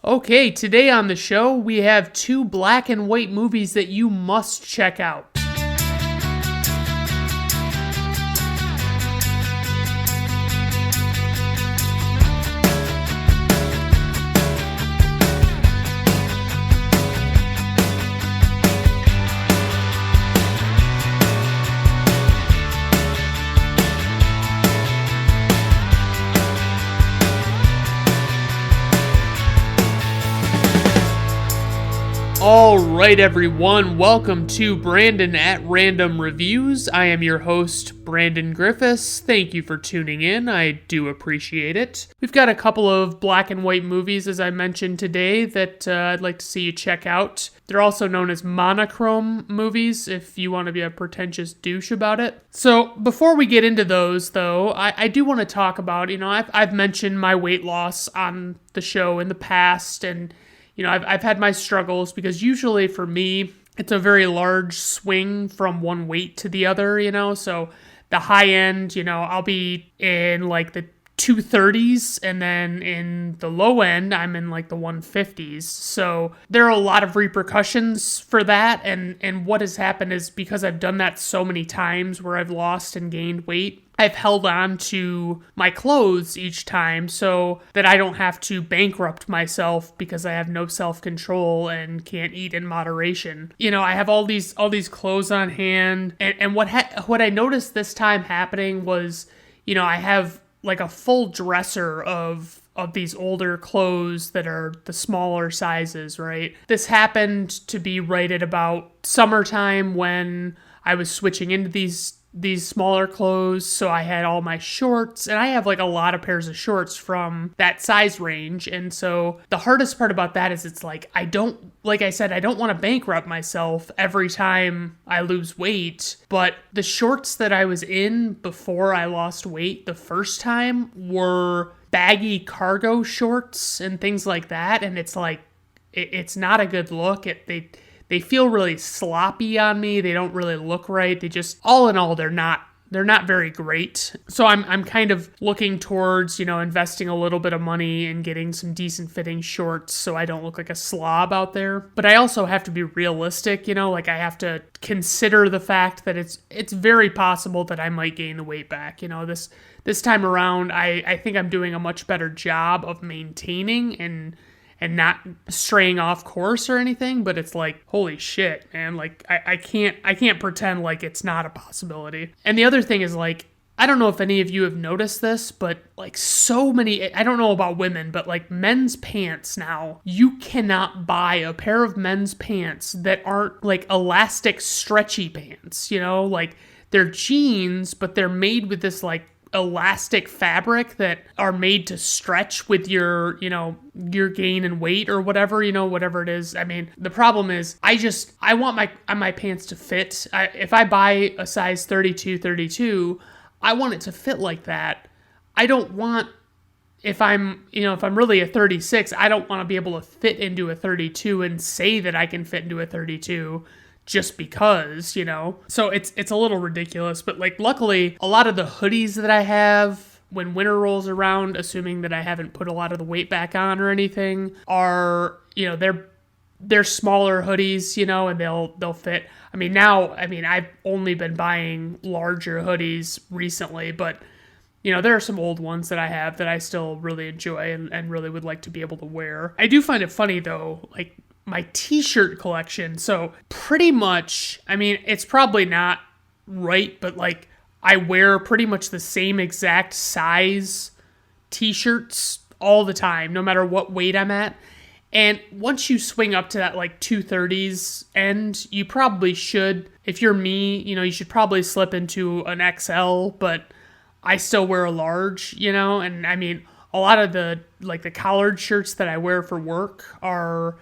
Okay, today on the show, we have two black and white movies that you must check out. All right, everyone, welcome to Brandon at Random Reviews. I am your host, Brandon Griffiths. Thank you for tuning in. I do appreciate it. We've got a couple of black and white movies, as I mentioned today, that I'd like to see you check out. They're also known as monochrome movies, if you want to be a pretentious douche about it. So before we get into those, though, I do want to talk about, I've mentioned my weight loss on the show in the past, and I've had my struggles because usually for me, it's a very large swing from one weight to the other, so the high end, I'll be in like the 230s, and then in the low end, I'm in like the 150s. So there are a lot of repercussions for that, and what has happened is because I've done that so many times where I've lost and gained weight, I've held on to my clothes each time so that I don't have to bankrupt myself because I have no self-control and can't eat in moderation. I have all these clothes on hand, and what I noticed this time happening was, I have like a full dresser of these older clothes that are the smaller sizes, right? This happened to be right at about summertime when I was switching into these smaller clothes, so I had all my shorts, and I have like a lot of pairs of shorts from that size range, and so the hardest part about that is it's like I don't want to bankrupt myself every time I lose weight, but the shorts that I was in before I lost weight the first time were baggy cargo shorts and things like that, and it's like it's not a good look. They feel really sloppy on me. They don't really look right. They just, all in all, they're not very great. So I'm kind of looking towards, investing a little bit of money and getting some decent fitting shorts so I don't look like a slob out there. But I also have to be realistic, I have to consider the fact that it's very possible that I might gain the weight back. This time around, I think I'm doing a much better job of maintaining and not straying off course or anything, but it's like, holy shit, man, like, I can't pretend like it's not a possibility. And the other thing is, like, I don't know if any of you have noticed this, but like so many, I don't know about women, but like men's pants now, you cannot buy a pair of men's pants that aren't like elastic stretchy pants, like they're jeans, but they're made with this like elastic fabric that are made to stretch with your gain in weight or whatever, whatever it is. I mean, the problem is I want my pants to fit. If I buy a size 32, I want it to fit like that. I don't want, if I'm really a 36, I don't want to be able to fit into a 32 and say that I can fit into a 32 just because, So it's a little ridiculous, but like luckily a lot of the hoodies that I have when winter rolls around, assuming that I haven't put a lot of the weight back on or anything, are, they're smaller hoodies, and they'll fit. I've only been buying larger hoodies recently, but there are some old ones that I have that I still really enjoy and really would like to be able to wear. I do find it funny though, like my t-shirt collection. So pretty much, it's probably not right, but like I wear pretty much the same exact size t-shirts all the time, no matter what weight I'm at. And once you swing up to that like 230s end, you probably should, if you're me, you should probably slip into an XL, but I still wear a large, and a lot of the collared shirts that I wear for work are,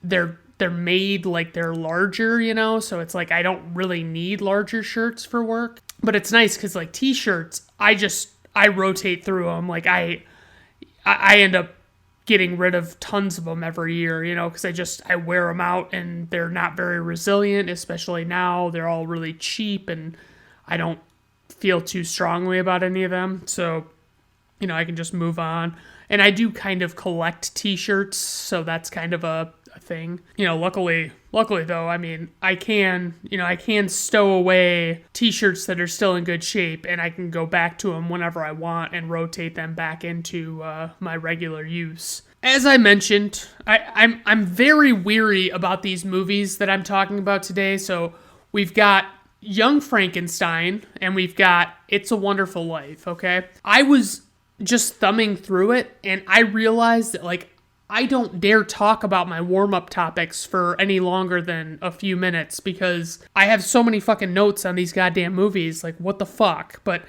they're made like they're larger, so it's like I don't really need larger shirts for work. But it's nice because like t-shirts, I rotate through them. Like I end up getting rid of tons of them every year, because I wear them out and they're not very resilient, especially now. They're all really cheap and I don't feel too strongly about any of them. So, I can just move on. And I do kind of collect t-shirts, so that's kind of a thing. Luckily though, I can stow away t-shirts that are still in good shape, and I can go back to them whenever I want and rotate them back into my regular use. As I mentioned, I'm very weary about these movies that I'm talking about today. So we've got Young Frankenstein and we've got It's a Wonderful Life, okay? I was just thumbing through it and I realized that, I don't dare talk about my warm-up topics for any longer than a few minutes because I have so many fucking notes on these goddamn movies. What the fuck? But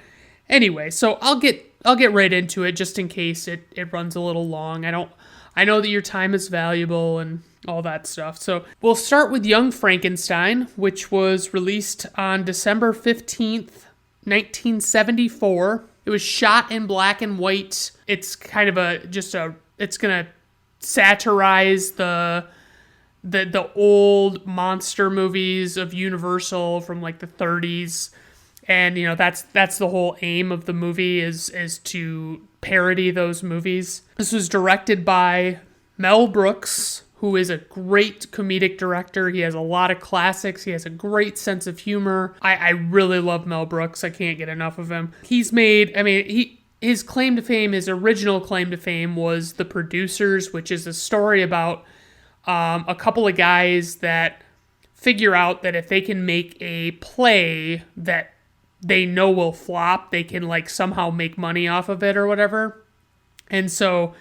anyway, so I'll get right into it just in case it runs a little long. I know that your time is valuable and all that stuff. So we'll start with Young Frankenstein, which was released on December 15th, 1974. It was shot in black and white. It's kind of it's going to satirize the old monster movies of Universal from the 30s. And, that's the whole aim of the movie is to parody those movies. This was directed by Mel Brooks, who is a great comedic director. He has a lot of classics. He has a great sense of humor. I really love Mel Brooks. I can't get enough of him. His claim to fame, his original claim to fame was The Producers, which is a story about a couple of guys that figure out that if they can make a play that they know will flop, they can somehow make money off of it or whatever. And so,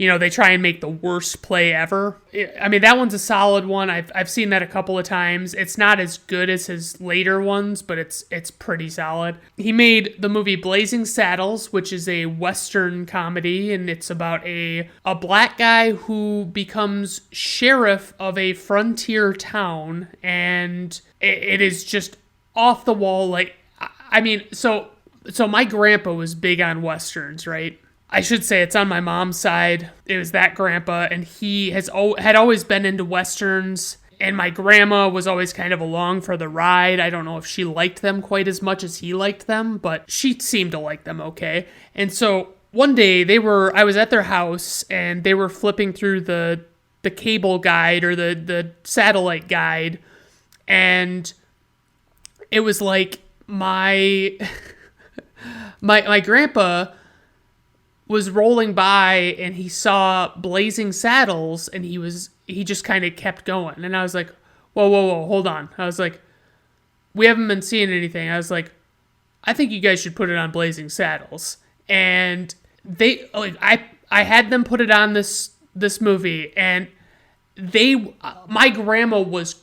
they try and make the worst play ever. That one's a solid one. I've seen that a couple of times. It's not as good as his later ones, but it's pretty solid. He made the movie Blazing Saddles, which is a Western comedy, and it's about a black guy who becomes sheriff of a frontier town, and it is just off the wall. So my grandpa was big on Westerns, right? I should say it's on my mom's side. It was that grandpa, and he had always been into Westerns, and my grandma was always kind of along for the ride. I don't know if she liked them quite as much as he liked them, but she seemed to like them okay. And so one day I was at their house, and they were flipping through the cable guide or the satellite guide, and it was my grandpa was rolling by and he saw Blazing Saddles and he just kind of kept going. And I was like, whoa, hold on. I was like, we haven't been seeing anything. I was like, I think you guys should put it on Blazing Saddles. And I had them put it on this movie, and my grandma was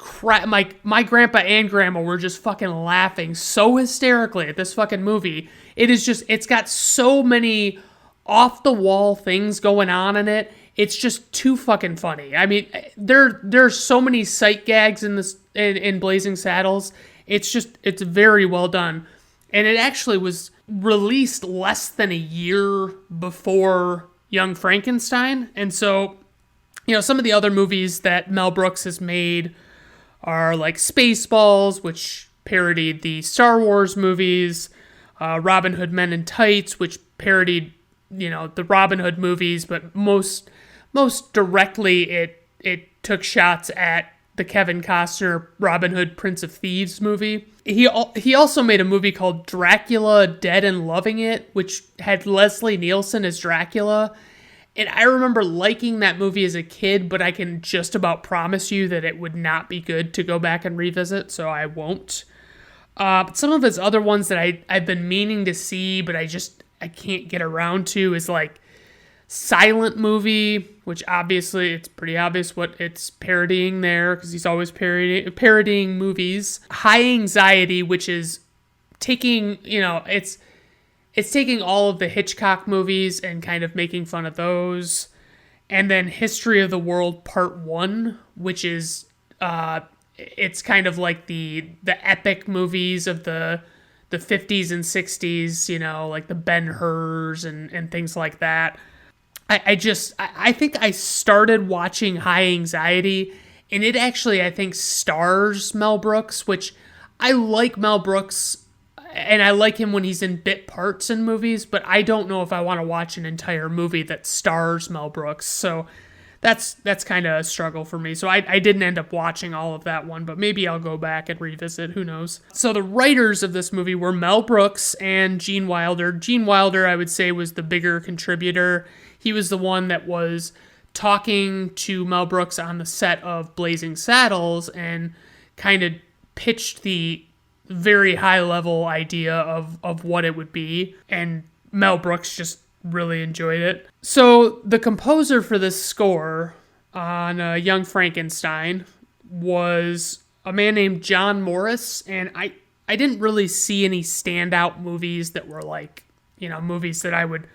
my grandpa and grandma were just fucking laughing so hysterically at this fucking movie. It's got so many off the wall things going on in it. It's just too fucking funny. There's so many sight gags in Blazing Saddles. It's very well done. And it actually was released less than a year before Young Frankenstein. And so, some of the other movies that Mel Brooks has made are Spaceballs, which parodied the Star Wars movies, Robin Hood Men in Tights, which parodied, the Robin Hood movies, but most directly it took shots at the Kevin Costner Robin Hood Prince of Thieves movie. He also made a movie called Dracula Dead and Loving It, which had Leslie Nielsen as Dracula. And I remember liking that movie as a kid, but I can just about promise you that it would not be good to go back and revisit, so I won't. But some of his other ones that I've been meaning to see, but I can't get around to is Silent Movie, which obviously it's pretty obvious what it's parodying there because he's always parodying movies. High Anxiety, which is taking, it's taking all of the Hitchcock movies and kind of making fun of those. And then History of the World Part 1, which is it's kind of like the epic movies of the 50s and 60s, like the Ben-Hurs and things like that. I think I started watching High Anxiety, and it actually, I think, stars Mel Brooks, which I like Mel Brooks and I like him when he's in bit parts in movies, but I don't know if I want to watch an entire movie that stars Mel Brooks. So that's kind of a struggle for me. So I didn't end up watching all of that one, but maybe I'll go back and revisit. Who knows? So the writers of this movie were Mel Brooks and Gene Wilder. Gene Wilder, I would say, was the bigger contributor. He was the one that was talking to Mel Brooks on the set of Blazing Saddles and kind of pitched the very high level idea of what it would be. And Mel Brooks just really enjoyed it. So the composer for this score on Young Frankenstein was a man named John Morris, and I didn't really see any standout movies that were like, movies that I would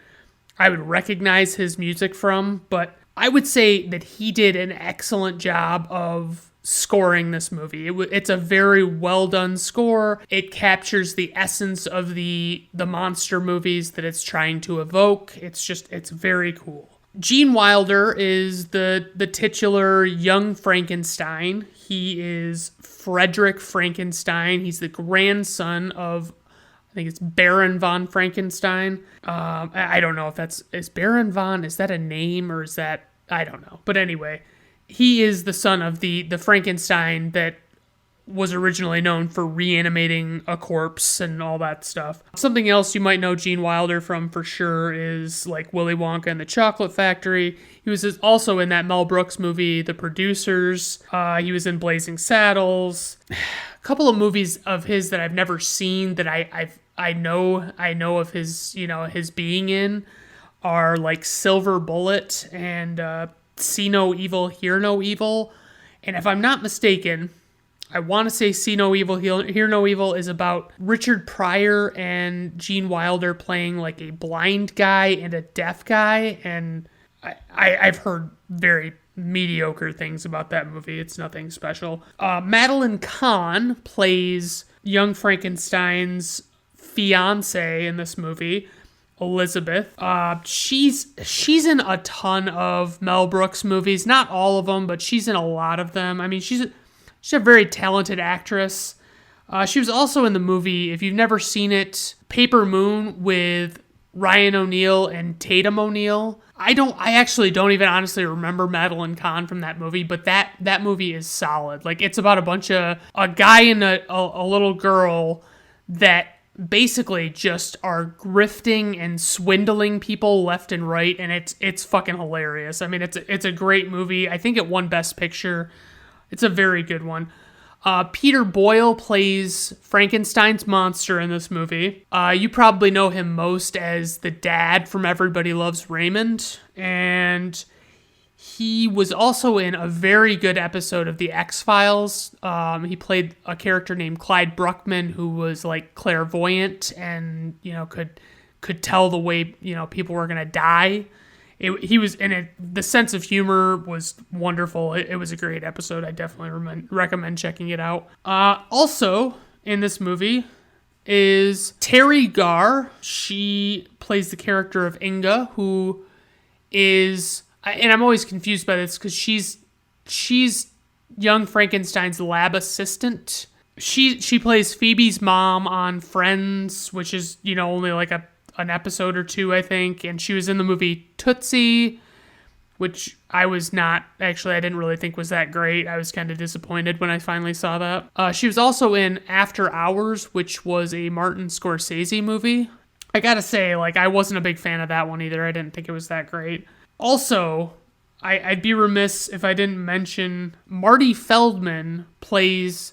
recognize his music from, but I would say that he did an excellent job of scoring this movie. It's a very well done score. It captures the essence of the monster movies that it's trying to evoke. It's very cool. Gene Wilder is the titular young Frankenstein. He is Frederick Frankenstein. He's the grandson of, I think it's Baron von Frankenstein. I don't know if is Baron von, is that a name or is that, I don't know. But anyway, he is the son of the Frankenstein that was originally known for reanimating a corpse and all that stuff. Something else you might know Gene Wilder from for sure is like Willy Wonka and the Chocolate Factory. He was also in that Mel Brooks movie, The Producers. He was in Blazing Saddles. A couple of movies of his that I've never seen that I know of his, his being in are like Silver Bullet and See No Evil, Hear No Evil. And if I'm not mistaken, I want to say See No Evil, Hear No Evil is about Richard Pryor and Gene Wilder playing like a blind guy and a deaf guy. And I've heard very mediocre things about that movie. It's nothing special. Madeline Kahn plays young Frankenstein's fiance in this movie, Elizabeth. She's in a ton of Mel Brooks movies, not all of them, but she's in a lot of them. I mean, she's a very talented actress. She was also in the movie, if you've never seen it, Paper Moon with Ryan O'Neal and Tatum O'Neal. I actually don't even honestly remember Madeline Kahn from that movie, but that movie is solid. Like, it's about a guy and a little girl that basically just are grifting and swindling people left and right, and it's fucking hilarious. I mean, it's a great movie. I think it won Best Picture. It's a very good one. Peter Boyle plays Frankenstein's monster in this movie. You probably know him most as the dad from Everybody Loves Raymond, and he was also in a very good episode of The X-Files. He played a character named Clyde Bruckman, who was like clairvoyant and could tell the way people were gonna die. He was in it. The sense of humor was wonderful. It was a great episode. I definitely recommend checking it out. Also in this movie is Terry Garr. She plays the character of Inga, who is, and I'm always confused by this because she's young Frankenstein's lab assistant. She plays Phoebe's mom on Friends, which is only like an episode or two, I think, and she was in the movie Tootsie, which I didn't really think was that great. I was kind of disappointed when I finally saw that. She was also in After Hours, which was a Martin Scorsese movie. I gotta say, I wasn't a big fan of that one either. I didn't think it was that great. Also, I'd be remiss if I didn't mention Marty Feldman plays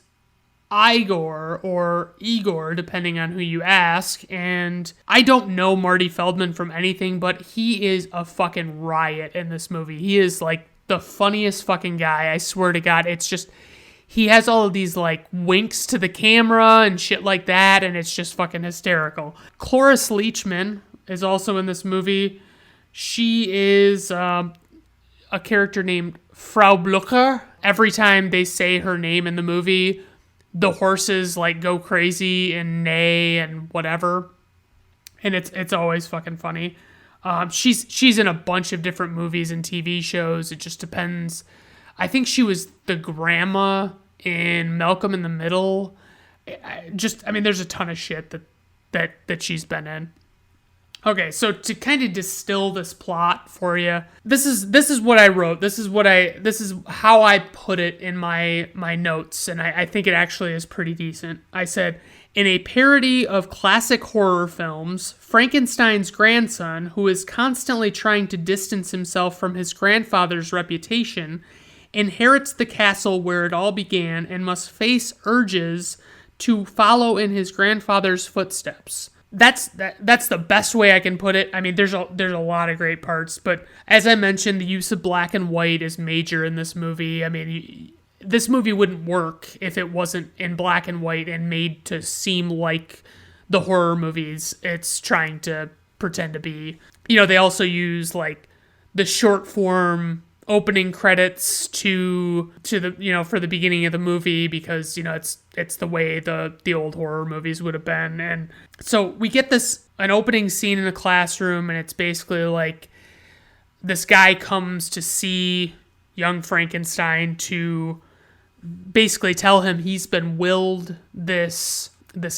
Igor or Igor, depending on who you ask, and I don't know Marty Feldman from anything, but he is a fucking riot in this movie. He is like the funniest fucking guy, I swear to God. It's just, he has all of these winks to the camera and shit like that, and it's just fucking hysterical. Cloris Leachman is also in this movie. She is a character named Frau Blucher. Every time they say her name in the movie, the horses go crazy and neigh and whatever, and it's always fucking funny. She's in a bunch of different movies and TV shows. It just depends. I think she was the grandma in Malcolm in the Middle. There's a ton of shit that she's been in. Okay, so to kind of distill this plot for you, this is what I wrote. This is how I put it in my notes, and I think it actually is pretty decent. I said, in a parody of classic horror films, Frankenstein's grandson, who is constantly trying to distance himself from his grandfather's reputation, inherits the castle where it all began and must face urges to follow in his grandfather's footsteps. That's the best way I can put it. I mean, there's a lot of great parts, but as I mentioned, the use of black and white is major in this movie. I mean, this movie wouldn't work if it wasn't in black and white and made to seem like the horror movies it's trying to pretend to be. They also use like the short form opening credits to the for the beginning of the movie, because it's the way the old horror movies would have been. And so we get an opening scene in a classroom, and it's basically like this guy comes to see young Frankenstein to basically tell him he's been willed this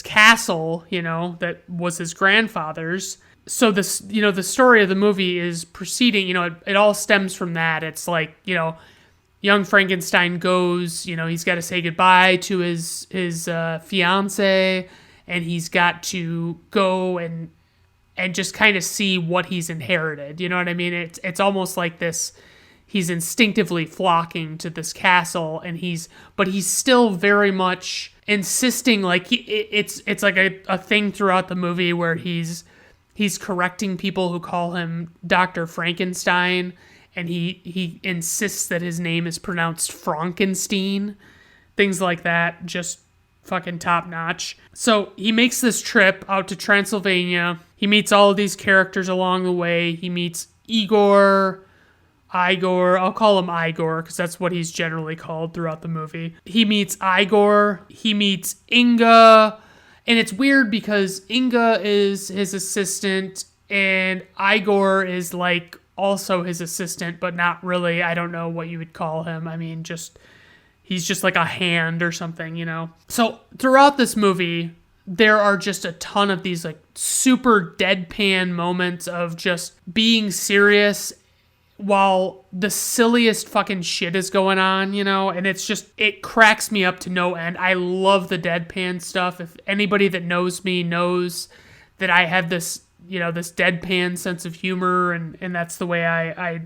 castle, that was his grandfather's. So this, the story of the movie is proceeding, it all stems from that. It's like, young Frankenstein goes, he's got to say goodbye to his fiance, and he's got to go and just kind of see what he's inherited. You know what I mean? It's almost like this, he's instinctively flocking to this castle, and he's still very much insisting, like it's like a thing throughout the movie where he's correcting people who call him Dr. Frankenstein, and he insists that his name is pronounced Frankenstein. Things like that, just fucking top notch. So he makes this trip out to Transylvania. He meets all of these characters along the way. He meets Igor, I'll call him Igor because that's what he's generally called throughout the movie. He meets Igor. He meets Inga. And it's weird because Inga is his assistant and Igor is like also his assistant, but not really. I don't know what you would call him. I mean, he's just like a hand or something, So throughout this movie, there are just a ton of these like super deadpan moments of just being serious while the silliest fucking shit is going on, and it cracks me up to no end. I love the deadpan stuff. If anybody that knows me knows that I have this, this deadpan sense of humor, and that's the way I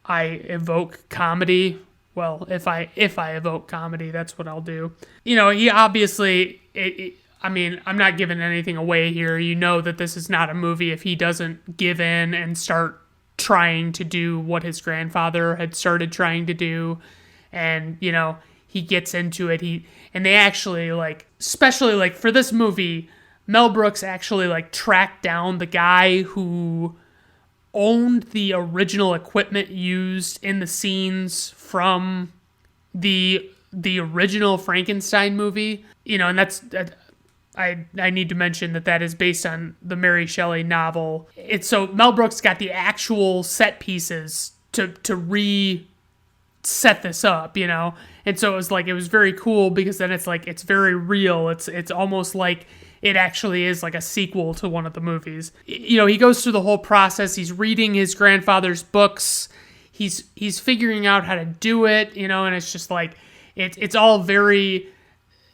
evoke comedy. Well, if I evoke comedy, that's what I'll do. He obviously, I mean, I'm not giving anything away here. That this is not a movie if he doesn't give in and start trying to do what his grandfather had started trying to do, and he gets into it. And they actually, like, especially like for this movie, Mel Brooks actually like tracked down the guy who owned the original equipment used in the scenes from the original Frankenstein movie, and that's I need to mention that is based on the Mary Shelley novel. So Mel Brooks got the actual set pieces to set this up, and so it was very cool because then it's like it's very real. It's almost like it actually is like a sequel to one of the movies. He goes through the whole process. He's reading his grandfather's books. He's figuring out how to do it, and it's just like it's all very.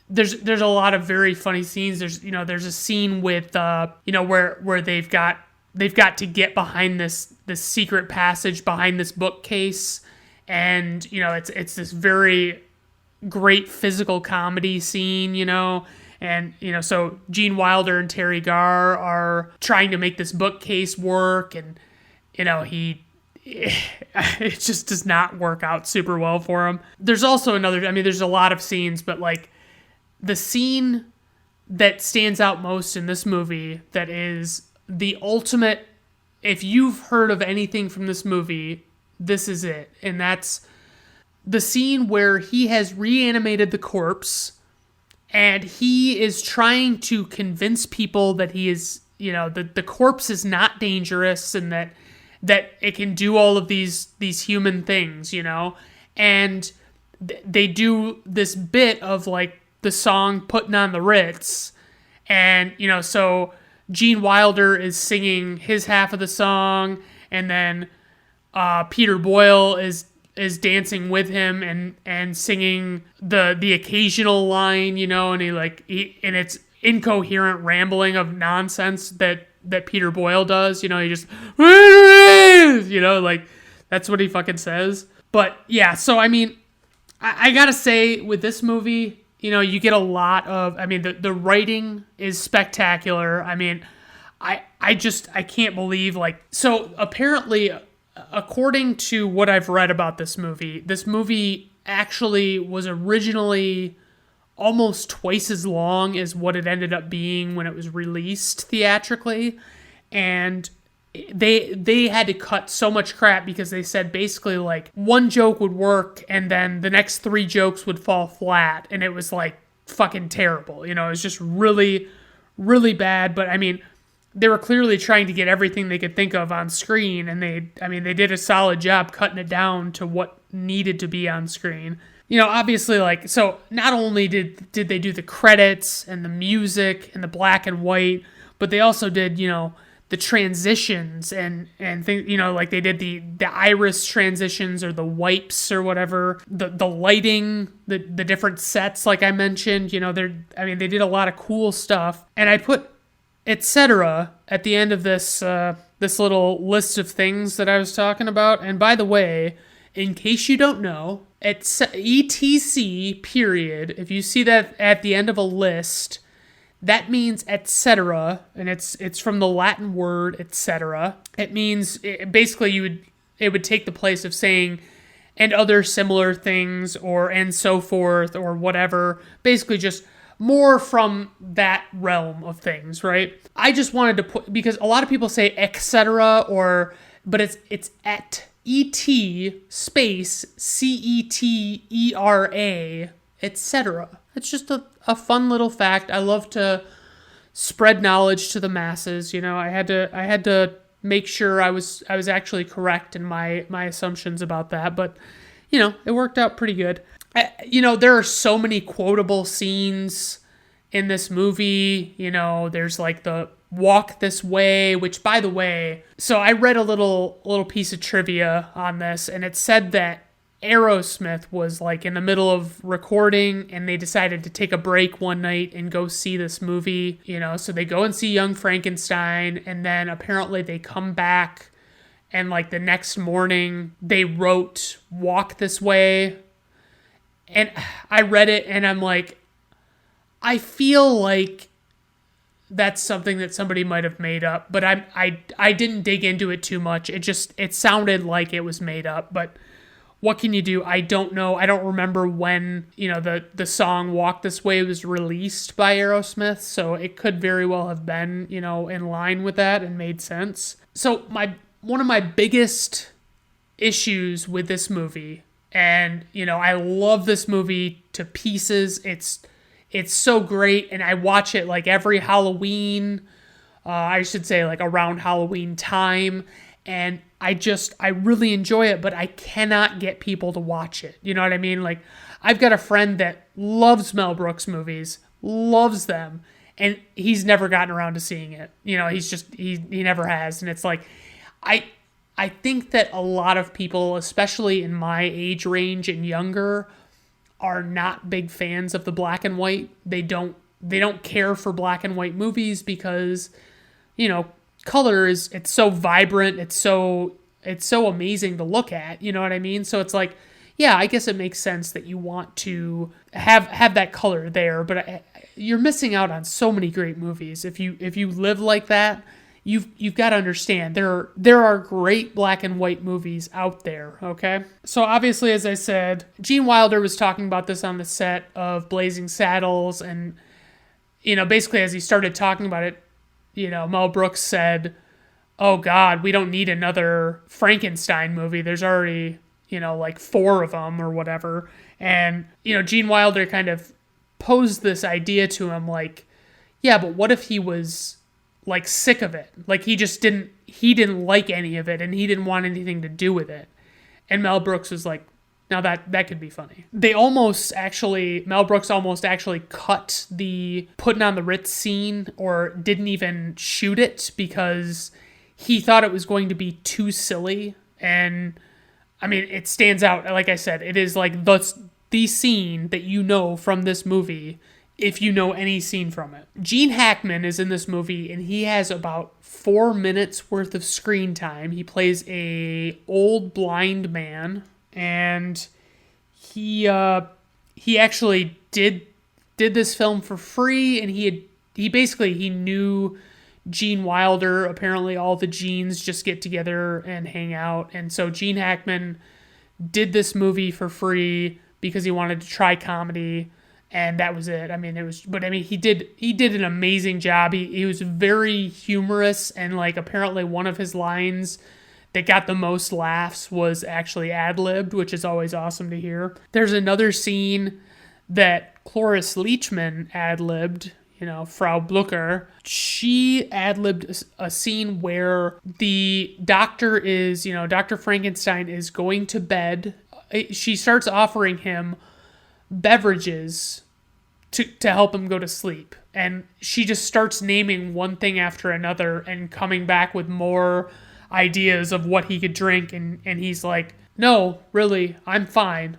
There's a lot of very funny scenes. There's a scene with where they've got to get behind this secret passage behind this bookcase, and it's this very great physical comedy scene, and so Gene Wilder and Terry Garr are trying to make this bookcase work, and it just does not work out super well for him. There's also there's a lot of scenes, but like the scene that stands out most in this movie that is the ultimate, if you've heard of anything from this movie, this is it. And that's the scene where he has reanimated the corpse and he is trying to convince people that he is, the corpse is not dangerous and that it can do all of these human things, and they do this bit of like the song Putting on the Ritz, And, so Gene Wilder is singing his half of the song, and then Peter Boyle is dancing with him and singing the occasional line, and and it's incoherent rambling of nonsense that Peter Boyle does, he just, that's what he fucking says. But yeah, so I mean, I gotta say with this movie, you get a lot of, the writing is spectacular. I mean, I can't believe, so apparently, according to what I've read about this movie actually was originally almost twice as long as what it ended up being when it was released theatrically. And they had to cut so much crap because they said basically one joke would work and then the next 3 jokes would fall flat, and it was fucking terrible. It was just really, really bad. But I mean, they were clearly trying to get everything they could think of on screen, and they did a solid job cutting it down to what needed to be on screen. Obviously, so not only did they do the credits and the music and the black and white, but they also did, the transitions and things, they did the iris transitions or the wipes or whatever, the lighting, the different sets, like I mentioned, they did a lot of cool stuff. And I put etc. at the end of this little list of things that I was talking about. And by the way, in case you don't know, it's ETC period. If you see that at the end of a list, that means etc., and it's from the Latin word etc. It means basically it would take the place of saying and other similar things or and so forth or whatever. Basically just more from that realm of things, right? I just wanted to put, because a lot of people say etc. but it's et space CETERA, etc. It's just a fun little fact. I love to spread knowledge to the masses. I had to make sure I was actually correct in my assumptions about that, but it worked out pretty good. There are so many quotable scenes in this movie. There's the walk this way, which, by the way, so I read a little piece of trivia on this, and it said that Aerosmith was in the middle of recording and they decided to take a break one night and go see this movie, so they go and see Young Frankenstein, and then apparently they come back and the next morning they wrote Walk This Way. And I read it and I'm I feel like that's something that somebody might have made up, but I didn't dig into it too much. It sounded like it was made up, but what can you do? I don't know. I don't remember when, the song Walk This Way was released by Aerosmith, so it could very well have been, in line with that and made sense. So one of my biggest issues with this movie, and, I love this movie to pieces. It's so great, and I watch it every Halloween, I should say around Halloween time, and I really enjoy it, but I cannot get people to watch it. You know what I mean? I've got a friend that loves Mel Brooks movies, loves them, and he's never gotten around to seeing it. He never has, and it's I think that a lot of people, especially in my age range and younger, are not big fans of the black and white. They don't care for black and white movies because, color it's so vibrant, it's so amazing to look at, you know what I mean? So it's yeah, I guess it makes sense that you want to have that color there, but you're missing out on so many great movies. If you live like that, you've got to understand there are great black and white movies out there, okay? So obviously, as I said, Gene Wilder was talking about this on the set of Blazing Saddles, and basically as he started talking about it, Mel Brooks said, "Oh God, we don't need another Frankenstein movie. There's already 4 of them or whatever." And Gene Wilder kind of posed this idea to him, yeah, but what if he was sick of it? He didn't like any of it and he didn't want anything to do with it. And Mel Brooks was Now that could be funny. Mel Brooks almost actually cut the putting on the Ritz scene, or didn't even shoot it, because he thought it was going to be too silly. And I mean, it stands out. Like I said, it is like the scene that you know from this movie, if you know any scene from it. Gene Hackman is in this movie, and he has about 4 minutes worth of screen time. He plays a old blind man, and he actually did this film for free, and he knew Gene Wilder. Apparently all the Genes just get together and hang out, and so Gene Hackman did this movie for free because he wanted to try comedy, and that was it. He did an amazing job. He was very humorous, and like apparently one of his lines that got the most laughs was actually ad-libbed, which is always awesome to hear. There's another scene that Cloris Leachman ad-libbed, Frau Blucher. She ad-libbed a scene where the doctor Dr. Frankenstein is going to bed. She starts offering him beverages to help him go to sleep. And she just starts naming one thing after another and coming back with more ideas of what he could drink, and he's like, no, really, I'm fine.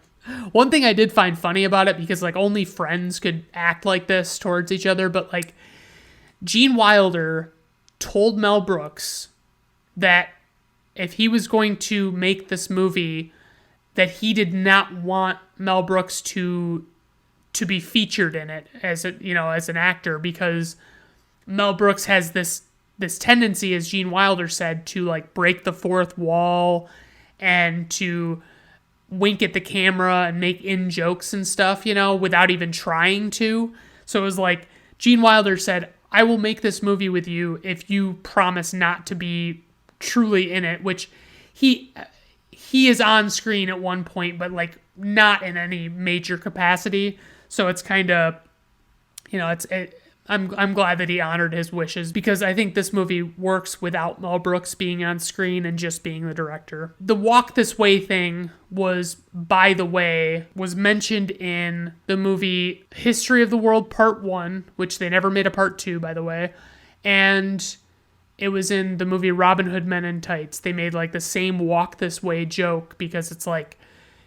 One thing I did find funny about it, because like only friends could act like this towards each other, but like Gene Wilder told Mel Brooks that if he was going to make this movie, that he did not want Mel Brooks to be featured in it as an actor, because Mel Brooks has this tendency, as Gene Wilder said, to like break the fourth wall and to wink at the camera and make in-jokes and stuff, without even trying to. So it was like, Gene Wilder said, I will make this movie with you if you promise not to be truly in it, which he is on screen at one point, but like not in any major capacity. So it's kind of, I'm glad that he honored his wishes, because I think this movie works without Mel Brooks being on screen and just being the director. The Walk This Way thing was mentioned in the movie History of the World Part 1, which they never made a Part 2, by the way. And it was in the movie Robin Hood Men in Tights. They made like the same Walk This Way joke, because it's like,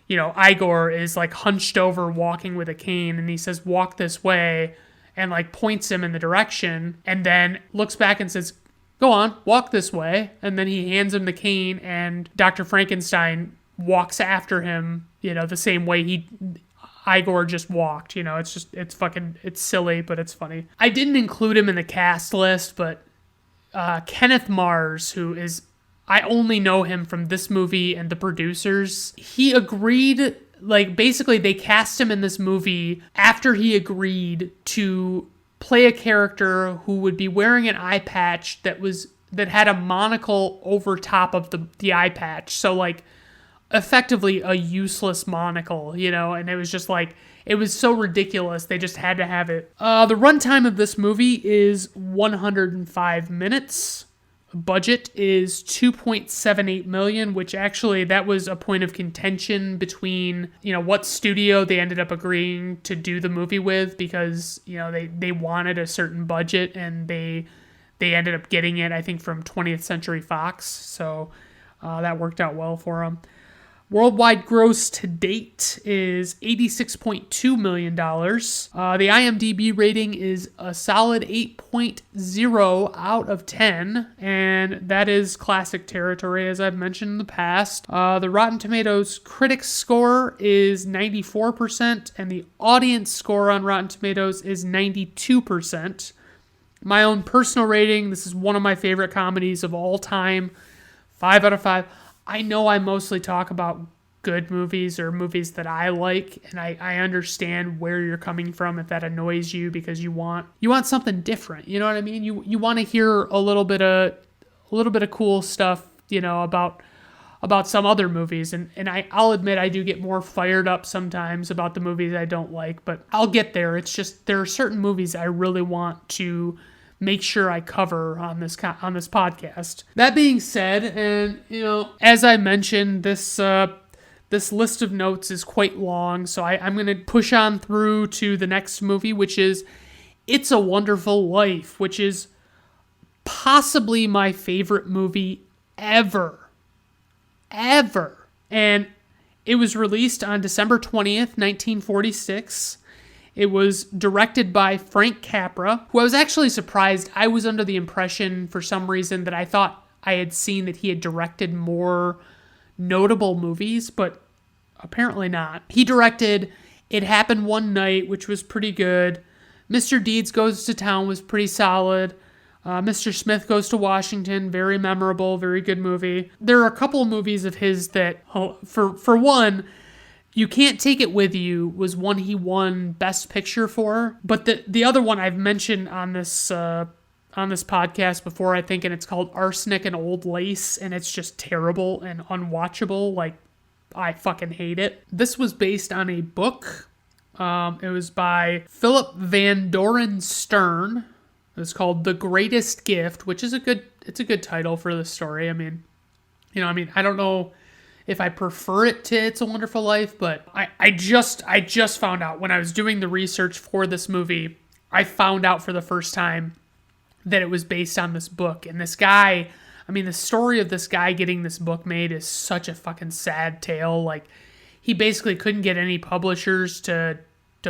Igor is like hunched over walking with a cane, and he says, walk this way, and like points him in the direction, and then looks back and says, go on, walk this way. And then he hands him the cane, and Dr. Frankenstein walks after him, the same way Igor just walked. It's silly, but it's funny. I didn't include him in the cast list, but Kenneth Mars, I only know him from this movie and the producers. He agreed, like basically they cast him in this movie after he agreed to play a character who would be wearing an eye patch that had a monocle over top of the eye patch. So like effectively a useless monocle, and it was just like, it was so ridiculous. They just had to have it. The runtime of this movie is 105 minutes. Budget is $2.78 million, which actually that was a point of contention between, what studio they ended up agreeing to do the movie with, because, they wanted a certain budget, and they ended up getting it, I think, from 20th Century Fox. So that worked out well for them. Worldwide gross to date is $86.2 million. The IMDb rating is a solid 8.0 out of 10, and that is classic territory, as I've mentioned in the past. The Rotten Tomatoes critics score is 94%, and the audience score on Rotten Tomatoes is 92%. My own personal rating, this is one of my favorite comedies of all time, 5 out of 5. I know I mostly talk about good movies or movies that I like, and I understand where you're coming from if that annoys you, because you want something different. You know what I mean? You want to hear a little bit of cool stuff, about some other movies, and I'll admit I do get more fired up sometimes about the movies I don't like, but I'll get there. It's just there are certain movies I really want to make sure I cover on this podcast. That being said, and as I mentioned, this this list of notes is quite long, so I'm going to push on through to the next movie, which is It's a Wonderful Life, which is possibly my favorite movie ever. Ever. And it was released on December 20th, 1946. It was directed by Frank Capra, who I was actually surprised. I was under the impression, for some reason, that I thought I had seen that he had directed more notable movies, but apparently not. He directed It Happened One Night, which was pretty good. Mr. Deeds Goes to Town was pretty solid. Mr. Smith Goes to Washington, very memorable, very good movie. There are a couple of movies of his that, for one, You Can't Take It With You was one he won Best Picture for. But the other one I've mentioned on this podcast before, I think, and it's called Arsenic and Old Lace, and it's just terrible and unwatchable. Like, I fucking hate it. This was based on a book. It was by Philip Van Doren Stern. It's called The Greatest Gift, which is a good title for the story. I don't know if I prefer it to It's a Wonderful Life, but I just found out when I was doing the research for this movie, I found out for the first time that it was based on this book. And this guy, the story of this guy getting this book made is such a fucking sad tale. Like, he basically couldn't get any publishers to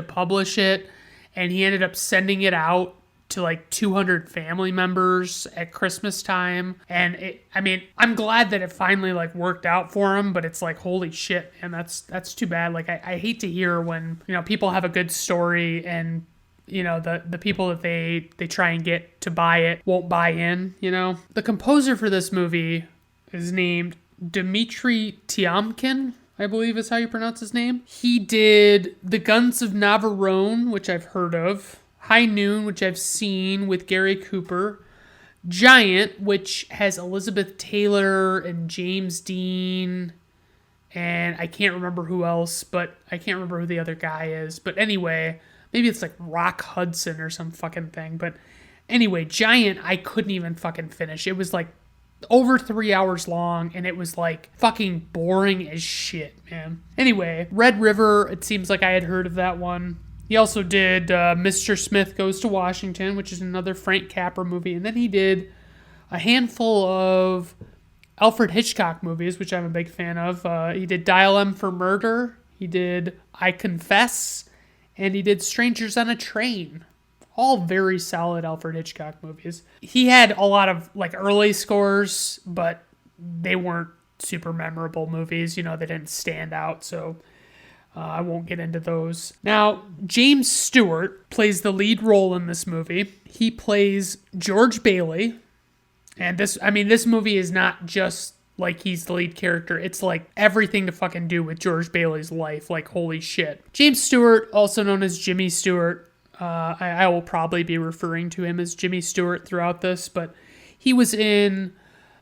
publish it, and he ended up sending it out to like 200 family members at Christmas time. And I'm glad that it finally like worked out for him, but it's like, holy shit, man, that's too bad. Like, I hate to hear when, people have a good story and, the people that they try and get to buy it won't buy in, The composer for this movie is named Dmitri Tiomkin, I believe is how you pronounce his name. He did The Guns of Navarone, which I've heard of, High Noon, which I've seen with Gary Cooper, Giant, which has Elizabeth Taylor and James Dean, and I can't remember who else, but I can't remember who the other guy is. But anyway, maybe it's like Rock Hudson or some fucking thing. But anyway, Giant, I couldn't even fucking finish. It was like over 3 hours long, and it was like fucking boring as shit, man. Anyway, Red River, it seems like I had heard of that one. He also did Mr. Smith Goes to Washington, which is another Frank Capra movie. And then he did a handful of Alfred Hitchcock movies, which I'm a big fan of. He did Dial M for Murder. He did I Confess. And he did Strangers on a Train. All very solid Alfred Hitchcock movies. He had a lot of like early scores, but they weren't super memorable movies. They didn't stand out, so I won't get into those. Now, James Stewart plays the lead role in this movie. He plays George Bailey. And this movie is not just like he's the lead character. It's like everything to fucking do with George Bailey's life. Like, holy shit. James Stewart, also known as Jimmy Stewart. I will probably be referring to him as Jimmy Stewart throughout this, but he was in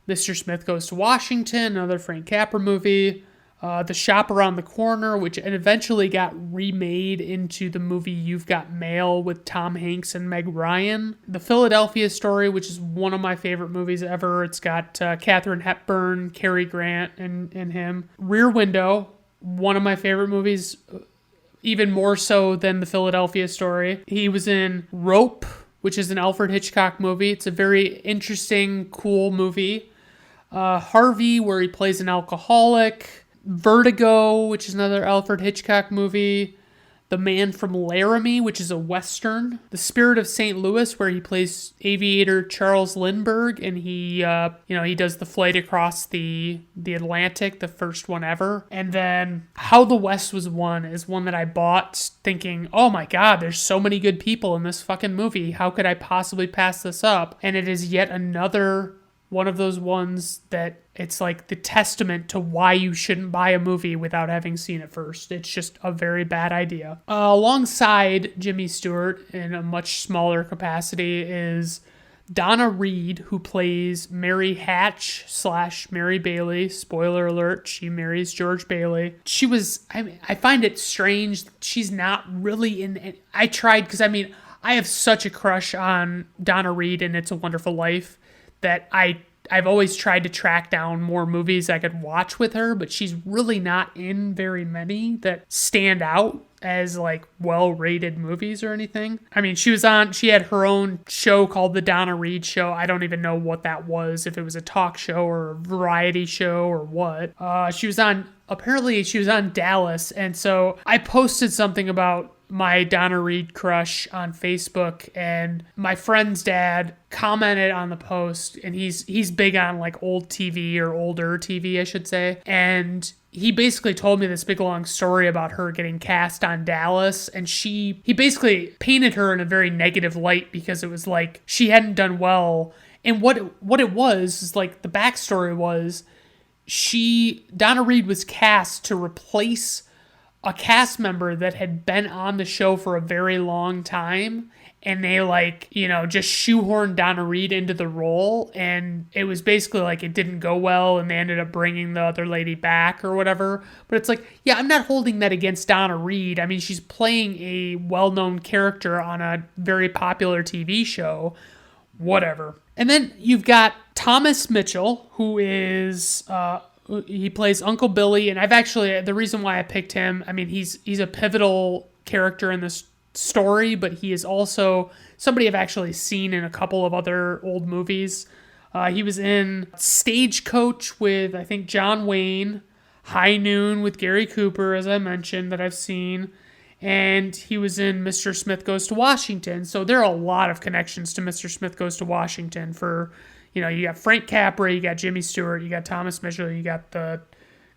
Mr. Smith Goes to Washington, another Frank Capra movie. The Shop Around the Corner, which eventually got remade into the movie You've Got Mail with Tom Hanks and Meg Ryan. The Philadelphia Story, which is one of my favorite movies ever. It's got Katharine Hepburn, Cary Grant, and him. Rear Window, one of my favorite movies, even more so than The Philadelphia Story. He was in Rope, which is an Alfred Hitchcock movie. It's a very interesting, cool movie. Harvey, where he plays an alcoholic. Vertigo, which is another Alfred Hitchcock movie. The Man from Laramie, which is a Western. The Spirit of St. Louis, where he plays aviator Charles Lindbergh, and he does the flight across the Atlantic, the first one ever. And then How the West Was Won is one that I bought thinking, oh my god, there's so many good people in this fucking movie. How could I possibly pass this up? And it is yet another one of those ones that it's like the testament to why you shouldn't buy a movie without having seen it first. It's just a very bad idea. Alongside Jimmy Stewart, in a much smaller capacity, is Donna Reed, who plays Mary Hatch / Mary Bailey. Spoiler alert, she marries George Bailey. I find it strange that she's not really in... I tried, because I have such a crush on Donna Reed in It's a Wonderful Life, that I I've always tried to track down more movies I could watch with her, but she's really not in very many that stand out as like well-rated movies or anything. I mean, she had her own show called The Donna Reed Show. I don't even know what that was, if it was a talk show or a variety show or what. Apparently she was on Dallas, and so I posted something about my Donna Reed crush on Facebook, and my friend's dad commented on the post, and he's big on like old TV or older TV, I should say, and he basically told me this big long story about her getting cast on Dallas, and he basically painted her in a very negative light because it was like she hadn't done well. And what it was is like the backstory was Donna Reed was cast to replace a cast member that had been on the show for a very long time, and they just shoehorned Donna Reed into the role, and it was basically like it didn't go well, and they ended up bringing the other lady back or whatever. But it's like, yeah, I'm not holding that against Donna Reed. I mean, she's playing a well-known character on a very popular TV show, whatever. And then you've got Thomas Mitchell, who is he plays Uncle Billy, and the reason why I picked him, I mean, he's a pivotal character in this story, but he is also somebody I've actually seen in a couple of other old movies. He was in Stagecoach with, I think, John Wayne, High Noon with Gary Cooper, as I mentioned, that I've seen, and he was in Mr. Smith Goes to Washington. So there are a lot of connections to Mr. Smith Goes to Washington for... you got Frank Capra, you got Jimmy Stewart, you got Thomas Mitchell, you got the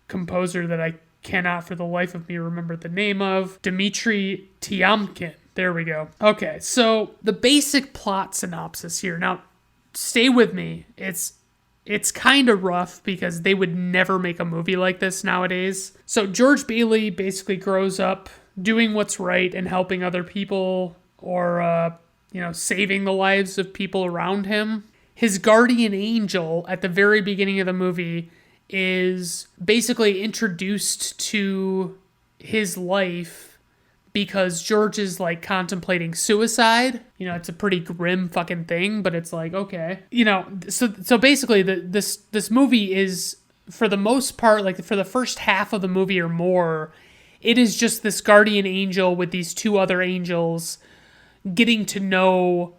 composer that I cannot for the life of me remember the name of, Dmitri Tiomkin. There we go. Okay, so the basic plot synopsis here. Now, stay with me. It's kind of rough because they would never make a movie like this nowadays. So George Bailey basically grows up doing what's right and helping other people, or saving the lives of people around him. His guardian angel at the very beginning of the movie is basically introduced to his life because George is like contemplating suicide. It's a pretty grim fucking thing, but it's like, okay. So basically this movie is, for the most part, like for the first half of the movie or more, it is just this guardian angel with these two other angels getting to know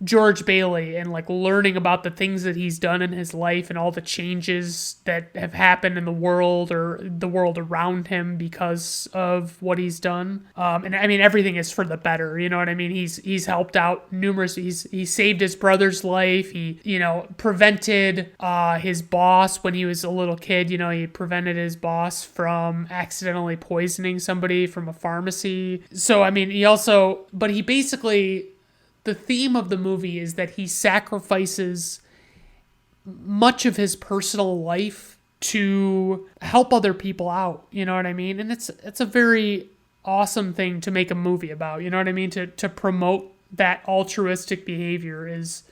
George Bailey and like learning about the things that he's done in his life and all the changes that have happened in the world or the world around him because of what he's done. And I mean, everything is for the better. You know what I mean? He's helped out numerous. He saved his brother's life. He prevented his boss when he was a little kid. He prevented his boss from accidentally poisoning somebody from a pharmacy. So I mean, he basically. The theme of the movie is that he sacrifices much of his personal life to help other people out. You know what I mean? And it's a very awesome thing to make a movie about. You know what I mean? To promote that altruistic behavior is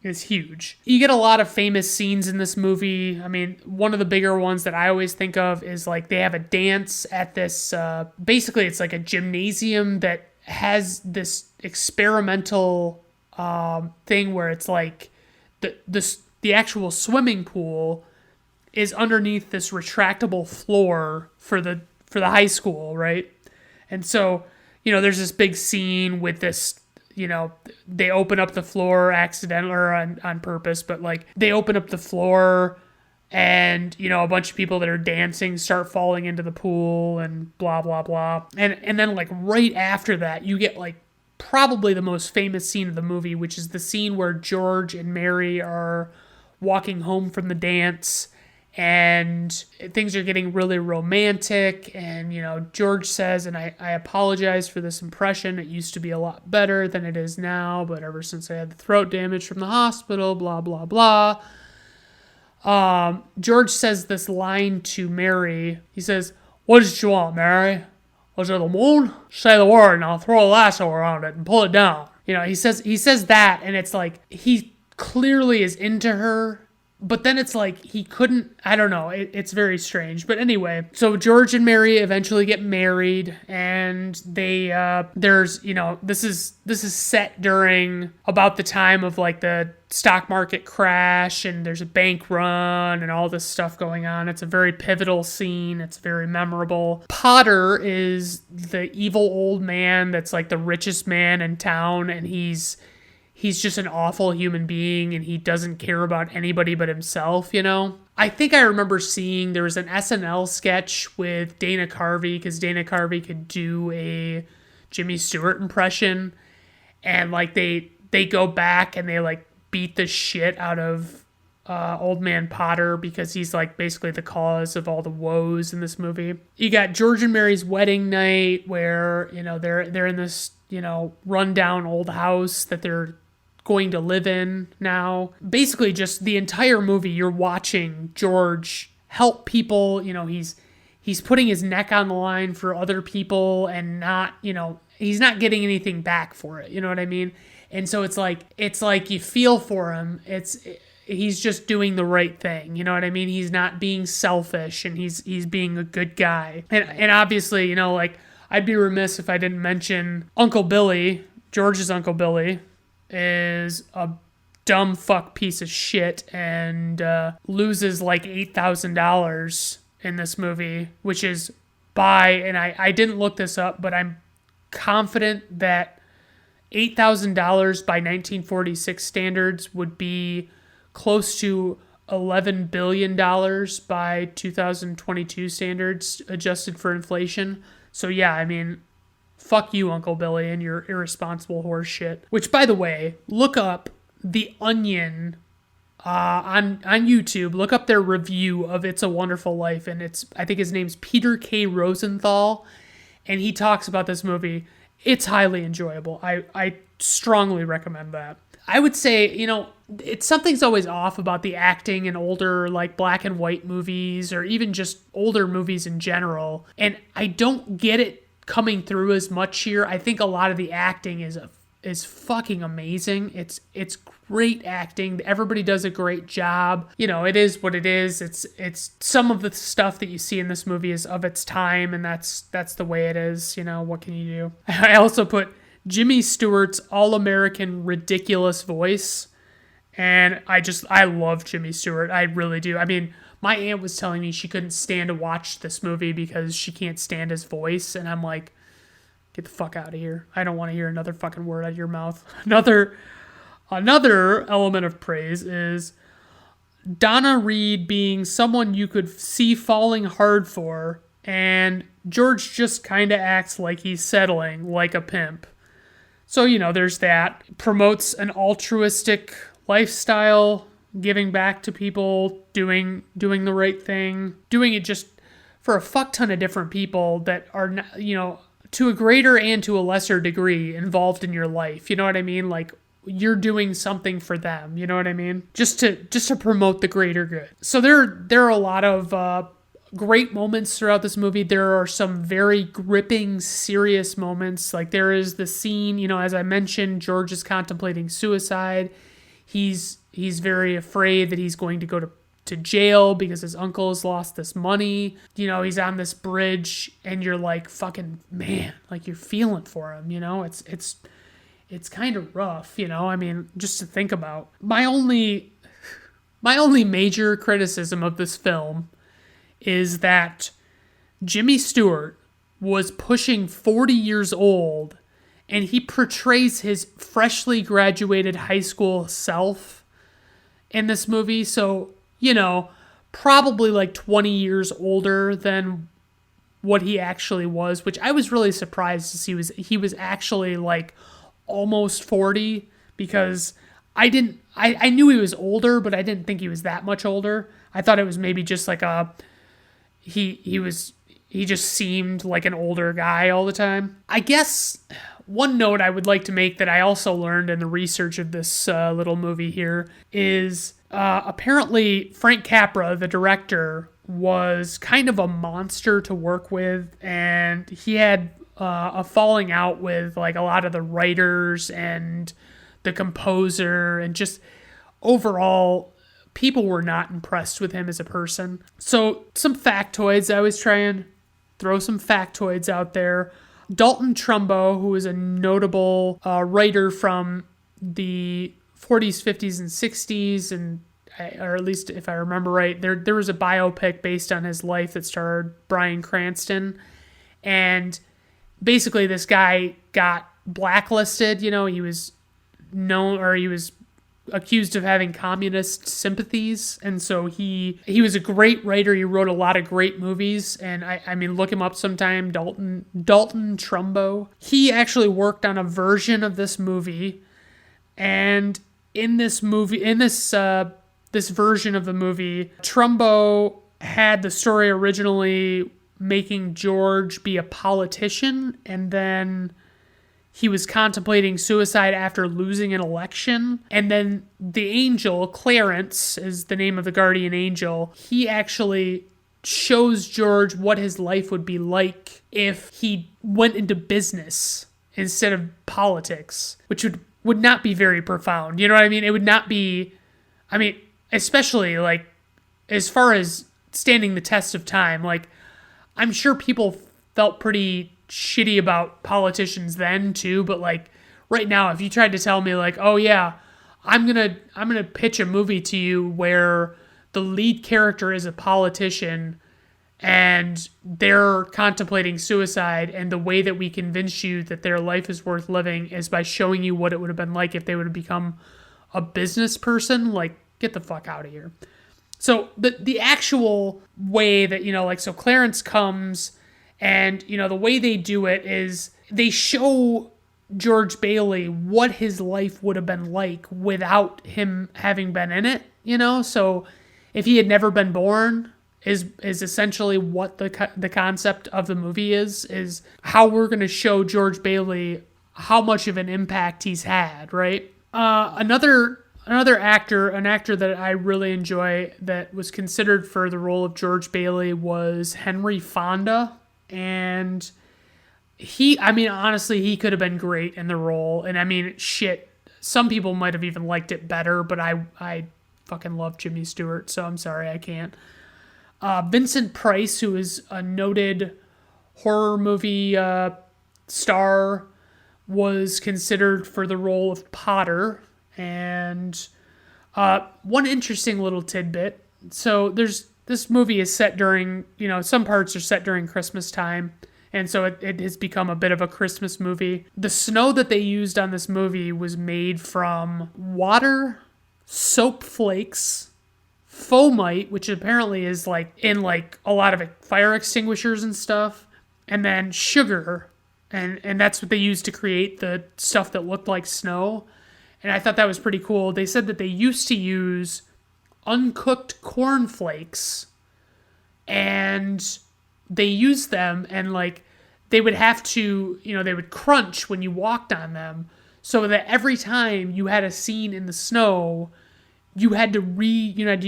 huge. You get a lot of famous scenes in this movie. I mean, one of the bigger ones that I always think of is like they have a dance at this, basically it's like a gymnasium that has this experimental thing where it's like the actual swimming pool is underneath this retractable floor for the high school, right? And so, there's this big scene with this, they open up the floor accidentally or on purpose, but like they open up the floor and, a bunch of people that are dancing start falling into the pool and blah, blah, blah. And then like right after that, you get like probably the most famous scene of the movie, which is the scene where George and Mary are walking home from the dance and things are getting really romantic. And, George says, and I apologize for this impression. It used to be a lot better than it is now, but ever since I had the throat damage from the hospital, blah, blah, blah. George says this line to Mary. He says, "What did you want, Mary? Was it the moon? Say the word and I'll throw a lasso around it and pull it down." He says that, and it's like he clearly is into her, But then it's like he couldn't, I don't know, it's very strange. But anyway, so George and Mary eventually get married, and they there's, this is set during about the time of like the stock market crash, and there's a bank run and all this stuff going on. It's a very pivotal scene. It's very memorable. Potter is the evil old man that's like the richest man in town, and he's just an awful human being, and he doesn't care about anybody but himself, I think I remember seeing there was an SNL sketch with Dana Carvey, because Dana Carvey could do a Jimmy Stewart impression, and like they go back and they like beat the shit out of old man Potter because he's like basically the cause of all the woes in this movie. You got George and Mary's wedding night where, they're in this, rundown old house that they're going to live in now. Basically just the entire movie you're watching George help people, he's putting his neck on the line for other people and not, he's not getting anything back for it, you know what I mean? And so it's like you feel for him. He's just doing the right thing, you know what I mean? He's not being selfish, and he's being a good guy. And obviously, I'd be remiss if I didn't mention Uncle Billy, George's Uncle Billy, is a dumb fuck piece of shit and loses like $8,000 in this movie, which is and I didn't look this up, but I'm confident that $8,000 by 1946 standards would be close to $11 billion by 2022 standards, adjusted for inflation. So yeah, I mean, fuck you, Uncle Billy, and your irresponsible horse shit. Which, by the way, look up The Onion on YouTube. Look up their review of It's a Wonderful Life, and I think his name's Peter K. Rosenthal, and he talks about this movie. It's highly enjoyable. I strongly recommend that. I would say, something's always off about the acting in older, like, black and white movies, or even just older movies in general, and I don't get it coming through as much here. I think a lot of the acting is fucking amazing. It's great acting. Everybody does a great job. It is what it is. It's some of the stuff that you see in this movie is of its time, and that's the way it is. What can you do? I also put Jimmy Stewart's all-American ridiculous voice, and I love Jimmy Stewart. I really do. I mean, my aunt was telling me she couldn't stand to watch this movie because she can't stand his voice, and I'm like, get the fuck out of here. I don't want to hear another fucking word out of your mouth. Another element of praise is Donna Reed being someone you could see falling hard for, and George just kind of acts like he's settling like a pimp. So, there's that. Promotes an altruistic lifestyle, giving back to people, doing the right thing, doing it just for a fuck ton of different people that are, to a greater and to a lesser degree involved in your life. You know what I mean? Like, you're doing something for them. You know what I mean? Just to promote the greater good. So there are a lot of great moments throughout this movie. There are some very gripping, serious moments. Like, there is the scene, as I mentioned, George is contemplating suicide. He's very afraid that he's going to go to jail because his uncle has lost this money. He's on this bridge, and you're like, fucking man, like, you're feeling for him. It's kind of rough. I mean, just to think about. My only major criticism of this film is that Jimmy Stewart was pushing 40 years old, and he portrays his freshly graduated high school self in this movie. So, probably like 20 years older than what he actually was, which I was really surprised to see he was actually like almost 40, because I knew he was older, but I didn't think he was that much older. I thought it was maybe just like he just seemed like an older guy all the time. I guess one note I would like to make that I also learned in the research of this little movie here is apparently Frank Capra, the director, was kind of a monster to work with, and he had a falling out with like a lot of the writers and the composer, and just overall people were not impressed with him as a person. So some factoids, I always try and throw some factoids out there. Dalton Trumbo, who is a notable writer from the 40s, 50s, and 60s, and or at least if I remember right, there was a biopic based on his life that starred Bryan Cranston. And basically this guy got blacklisted. You know, he was accused of having communist sympathies, and so he was a great writer. He wrote a lot of great movies, and I mean, look him up sometime. Dalton Trumbo. He actually worked on a version of this movie, and in this version of the movie, Trumbo had the story originally making George be a politician, and then he was contemplating suicide after losing an election. And then the angel, Clarence is the name of the guardian angel, he actually shows George what his life would be like if he went into business instead of politics, which would not be very profound. You know what I mean? It would not be, I mean, especially like as far as standing the test of time, like I'm sure people felt pretty shitty about politicians then too, but like right now, if you tried to tell me like, oh yeah, I'm gonna pitch a movie to you where the lead character is a politician and they're contemplating suicide, and the way that we convince you that their life is worth living is by showing you what it would have been like if they would have become a business person, like get the fuck out of here. So the actual way that, you know, like, so Clarence comes, and, you know, the way they do it is they show George Bailey what his life would have been like without him having been in it, you know? So if he had never been born is essentially what the concept of the movie is how we're going to show George Bailey how much of an impact he's had, right? Another actor, an actor that I really enjoy that was considered for the role of George Bailey was Henry Fonda. And honestly, he could have been great in the role. And I mean, shit, some people might have even liked it better, but I fucking love Jimmy Stewart, so I'm sorry, I can't. Vincent Price, who is a noted horror movie star, was considered for the role of Potter. And one interesting little tidbit. So this movie is set during, you know, some parts are set during Christmas time. And so it has become a bit of a Christmas movie. The snow that they used on this movie was made from water, soap flakes, foamite, which apparently is like in like a lot of fire extinguishers and stuff, and then sugar. And that's what they used to create the stuff that looked like snow. And I thought that was pretty cool. They said that they used to use uncooked cornflakes, and they used them, and like they would have to, you know, they would crunch when you walked on them, so that every time you had a scene in the snow, you had to you had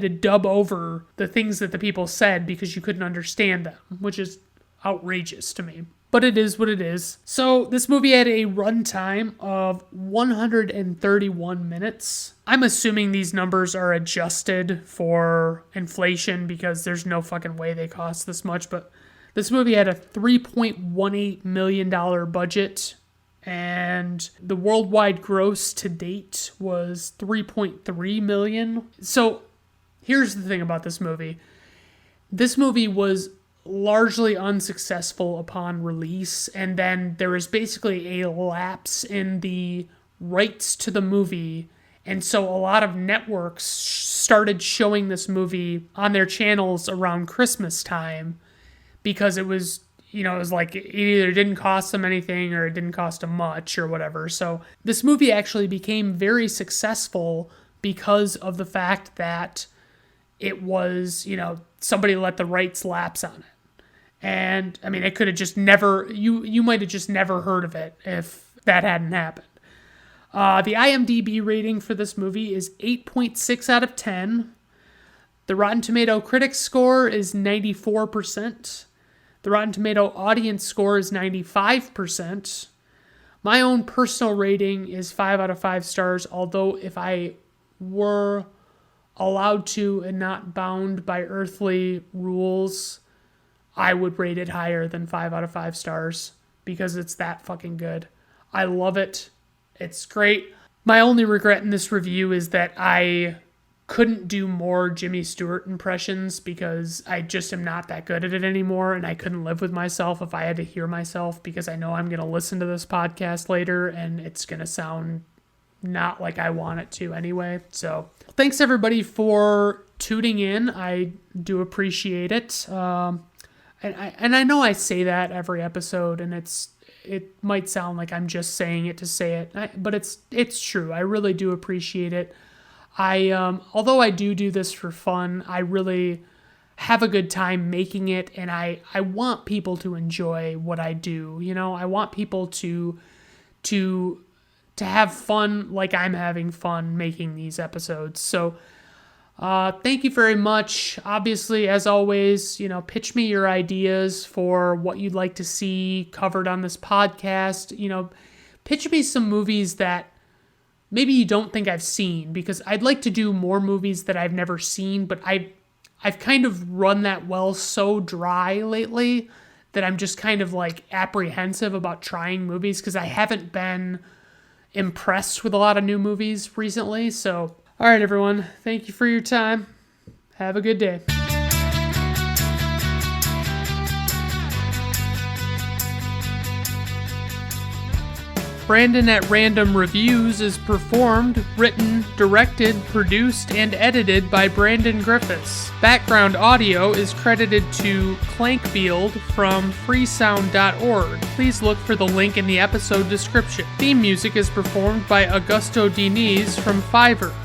to dub over the things that the people said because you couldn't understand them, which is outrageous to me. But it is what it is. So this movie had a runtime of 131 minutes. I'm assuming these numbers are adjusted for inflation because there's no fucking way they cost this much. But this movie had a $3.18 million budget, and the worldwide gross to date was $3.3 million. So here's the thing about this movie. This movie was largely unsuccessful upon release, and then there was basically a lapse in the rights to the movie, and so a lot of networks started showing this movie on their channels around Christmas time because it was, you know, it was like it either didn't cost them anything or it didn't cost them much or whatever. So this movie actually became very successful because of the fact that it was, you know, somebody let the rights lapse on it. And, I mean, it could have just never, you might have just never heard of it if that hadn't happened. The IMDb rating for this movie is 8.6 out of 10. The Rotten Tomato critics score is 94%. The Rotten Tomato audience score is 95%. My own personal rating is 5 out of 5 stars, although if I were allowed to and not bound by earthly rules, I would rate it higher than 5 out of 5 stars because it's that fucking good. I love it. It's great. My only regret in this review is that I couldn't do more Jimmy Stewart impressions because I just am not that good at it anymore, and I couldn't live with myself if I had to hear myself because I know I'm going to listen to this podcast later and it's going to sound not like I want it to anyway. So thanks everybody for tuning in. I do appreciate it. And I know I say that every episode, and it might sound like I'm just saying it to say it, but it's true. I really do appreciate it. Although I do this for fun, I really have a good time making it, and I want people to enjoy what I do. You know, I want people to have fun like I'm having fun making these episodes. So thank you very much. Obviously, as always, pitch me your ideas for what you'd like to see covered on this podcast. Pitch me some movies that maybe you don't think I've seen, because I'd like to do more movies that I've never seen, but I've kind of run that well so dry lately that I'm just kind of like apprehensive about trying movies because I haven't been impressed with a lot of new movies recently. So, all right, everyone, thank you for your time. Have a good day. Brandon at Random Reviews is performed, written, directed, produced, and edited by Brandon Griffiths. Background audio is credited to Clankfield from freesound.org. Please look for the link in the episode description. Theme music is performed by Augusto Diniz from Fiverr.